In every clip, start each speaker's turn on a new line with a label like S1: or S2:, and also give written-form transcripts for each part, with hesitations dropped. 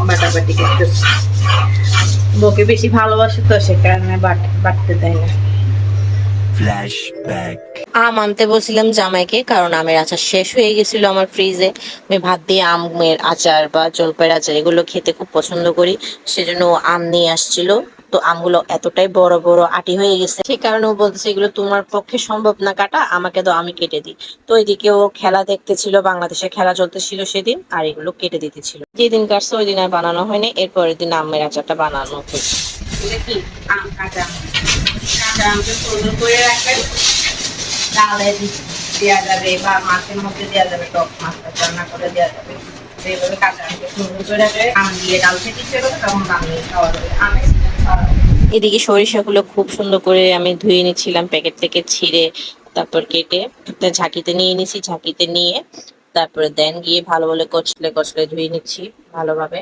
S1: বাটাবাটি করতেছি। বউকে বেশি ভালোবাসে তো সে কারণে বাটতে দেয় না।
S2: ফ্ল্যাশব্যাক। আম আনতে বলছিলাম জামাইকে, কারণ আমের আচার শেষ হয়ে গেছিল আমার ফ্রিজে। আমি ভাত দিয়ে আমের আচার বা জলপাইয়ের আচার এগুলো খেতে খুব পছন্দ করি, সেজন্য ও আম নিয়ে আসছিল। তো আমগুলো এতটাই বড় বড় আটি হয়ে গেছে, সেই কারণে ও বলতেছে এগুলো তোমার পক্ষে সম্ভব না কাটা, আমাকে দাও আমি কেটে দিই। তো এদিকে ও খেলা দেখতেছিল, বাংলাদেশের খেলা চলতেছিল সেদিন, আর এগুলো কেটে দিতেছিল। যেদিন কাটছে ওই দিন আর বানানো হয়নি, এরপরের দিন আমের আচারটা বানানো হয়েছে।
S1: এটা কি আম কাঁচা আমকে সুন্দর করে রাখবেন, ডালে দেওয়া যাবে বা মাছের মধ্যে দেওয়া যাবে, টক মাছ রান্না করে দেওয়া যাবে। এইভাবে কাঁচা আমকে সুন্দর করে রাখবে, আম দিয়ে ডাল খেতে ইচ্ছে করবে তখন আম দিয়ে খাওয়া যাবে, আমের সিজন খাওয়া যাবে।
S2: এদিকে সরিষাগুলো খুব সুন্দর করে আমি ধুয়ে নিচ্ছিলাম, প্যাকেট থেকে ছিঁড়ে তারপর কেটে একটা ঝাঁকিতে নিয়ে নিছি। ঝাঁকিতে নিয়ে তারপরে দেন গিয়ে ভালো ভালো কচলে কচলে ধুয়ে নিচ্ছি ভালোভাবে,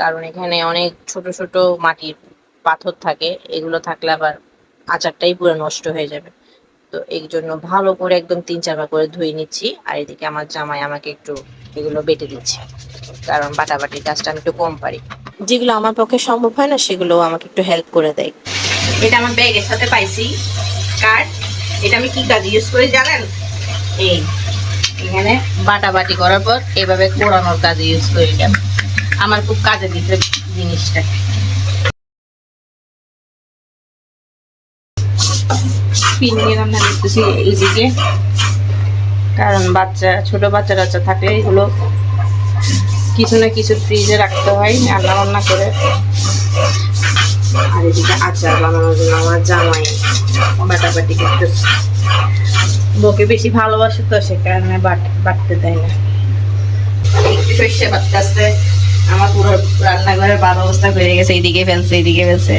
S2: কারণ এখানে অনেক ছোট ছোট মাটির পাথর থাকে, এগুলো থাকলে আবার আচারটাই পুরো নষ্ট হয়ে যাবে। তো এই জন্য ভালো করে একদম 3-4 বার করে ধুয়ে নিচ্ছি। আর এদিকে আমার জামাই আমাকে একটু এগুলো বেটে দিচ্ছে, কারণ বাটাবাটির কাজটা আমি একটু কম পারি। যেগুলো আমার পক্ষে সম্ভব হয় না সেগুলো আমাকে একটু হেল্প করে দেয়।
S1: এটা আমার ব্যাগের সাথে পাইছি কার্ড। এটা আমি কি কাজ ইউজ করি জানেন? এই এখানে বাটাবাটি করার পর এভাবে কোড়ানোর কাজে ইউজ করি এটা। আমার খুব কাজে দিতে জিনিসটা। পিন নিয়ে রান্না করতেছি এইদিকে, কারণ ছোট বাচ্চা টাচ্চা থাকলে এগুলো কিছু না কিছু ফ্রিজে রাখতে হয় রান্না বান্না করে। আর এদিকে আচার বানানোর জন্য আমার জামাই বাটাবাটি করতেছে। বউকে বেশি ভালোবাসে তো সে কারণে বাটতে দেয় না। একটু সর্ষে বাটতে আসতে আমার পুরো রান্নাঘরের বাদ অবস্থা হয়ে গেছে। এইদিকে ফেলছে, এইদিকে ফেলছে,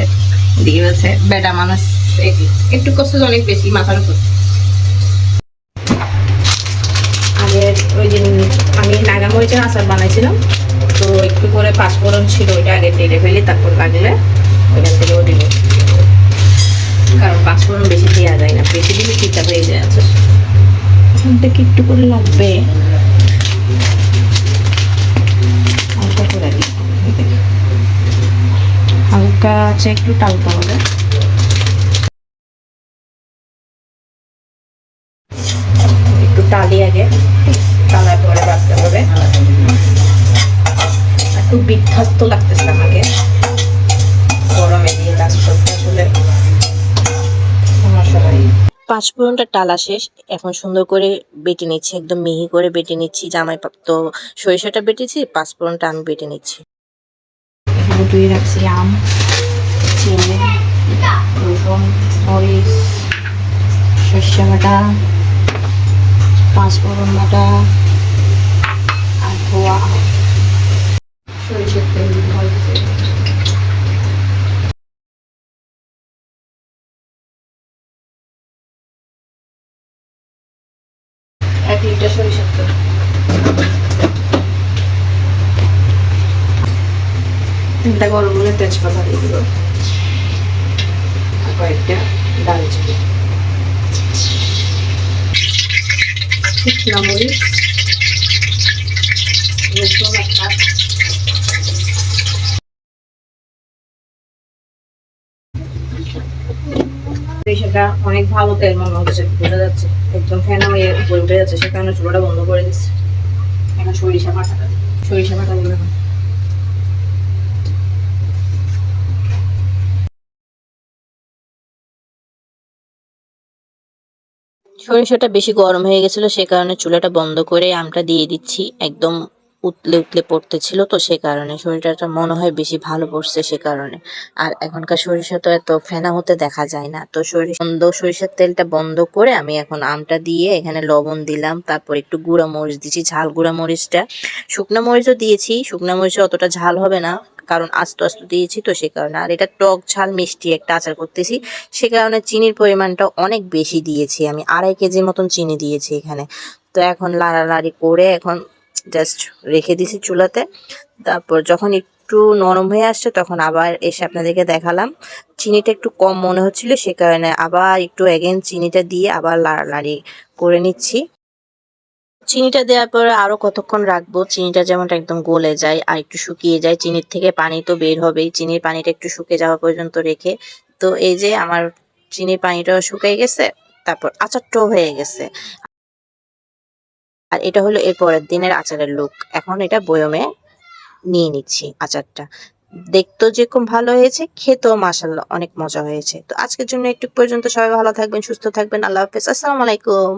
S1: এদিকে ফেলছে। বেটা মানুষ একটু কষ্ট অনেক বেশি মাথার উপর। আগের ওই দিন আমি নাগামরিচের আচার বানাইছিলাম, তো একটু করে পাঁচফোড়ন ছিল, ওইটা আগে টেনে ফেলি, তারপর লাগলে ওইখান থেকেও দিব, কারণ পাঁচফোড়ন বেশি দেওয়া যায় না, বেশি দিলে তিতা হয়ে যায় আছে। ওখান থেকে একটু করে লাগবে, হালকা করে দিই, হালকা আছে একটু টালতে হবে। একটু টালি আগে, টালার পরে বাড়তে হবে। একটু বিধ্বস্ত লাগতেছে আমাকে গরমে দিয়ে কাজ করতে, আসলে সমস্যা হয়।
S2: পাঁচফোড়নটা টালা শেষ, এখন সুন্দর করে বেটে নিচ্ছি, একদম মিহি করে বেটে নিচ্ছি। জামাই তো সরিষাটা বেটেছি, পাঁচফোড়নটা আমি বেটে নিচ্ছি।
S1: এখানে ধুয়ে রাখছি আম, চিনি, রসুন, মরিচ, সর্ষে বাটা, পাঁচফোড়ন বাটা আর ধোয়া সরিষার তেল দিতে হয়। 1 লিটার সরিষার তেল। তেলটা গরম হলে তেজপাতা দিয়ে দিব আর কয়েকটা দারচিনি, শুকনো মরিচ, রসুন একটা। সরিষাটা অনেক ভালো তেল মনে হচ্ছে, বোঝা যাচ্ছে একদম ফেনা হয়ে উপরে উঠে যাচ্ছে, সে কারণে চুলাটা বন্ধ করে দিচ্ছে। এখন সরিষা বাটা দিলাম।
S2: সরিষাটা বেশি গরম হয়ে গেছিল, সে কারণে চুলাটা বন্ধ করে আমটা দিয়ে দিচ্ছি। একদম উতলে উতলে পড়তেছিল, তো সে কারণে সরিষাটা মনে হয় বেশি ভালো পড়ছে সে কারণে। আর এখনকার সরিষা তো এত ফেনা হতে দেখা যায় না, তো সরিষার তেলটা বন্ধ করে আমি এখন আমটা দিয়ে এখানে লবণ দিলাম, তারপর একটু গুঁড়া মরিচ দিচ্ছি, ঝাল গুঁড়া মরিচটা। শুকনো মরিচও দিয়েছি, শুকনো মরিচে অতটা ঝাল হবে না, কারণ আস্তে আস্তে দিয়েছি তো সে কারণে। আর এটা টক ঝাল মিষ্টি একটা আচার করতেছি, সে কারণে চিনির পরিমাণটা অনেক বেশি দিয়েছি, আমি 2.5 কেজি মতন চিনি দিয়েছি এখানে। তো এখন লাড়ালাড়ি করে এখন জাস্ট রেখে দিছি চুলাতে। তারপর যখন একটু নরম হয়ে আসছে তখন আবার এসে আপনাদেরকে দেখালাম। চিনিটা একটু কম মনে হচ্ছিল, সে কারণে আবার একটু চিনিটা দিয়ে আবার লাড়ালাড়ি করে নিচ্ছি। চিনিটা দেওয়ার পরে আরো কতক্ষণ রাখবো, চিনিটা যেমন একদম গলে যায় আর একটু শুকিয়ে যায়। চিনির থেকে পানি তো বের হবেই, চিনির পানিটা একটু শুকিয়ে যাওয়া পর্যন্ত রেখে, তো এই যে আমার চিনির পানিটাও শুকিয়ে গেছে, তারপর আচারটাও হয়ে গেছে। আর এটা হলো এর পরের দিনের আচারের লুক। এখন এটা বয়মে নিয়ে নিচ্ছি আচারটা। দেখতেও যেরকম ভালো হয়েছে, খেতেও মাশাআল্লাহ অনেক মজা হয়েছে। তো আজকের জন্য একটু পর্যন্ত, সবাই ভালো থাকবেন, সুস্থ থাকবেন, আল্লাহ হাফেজ, আসসালামু আলাইকুম।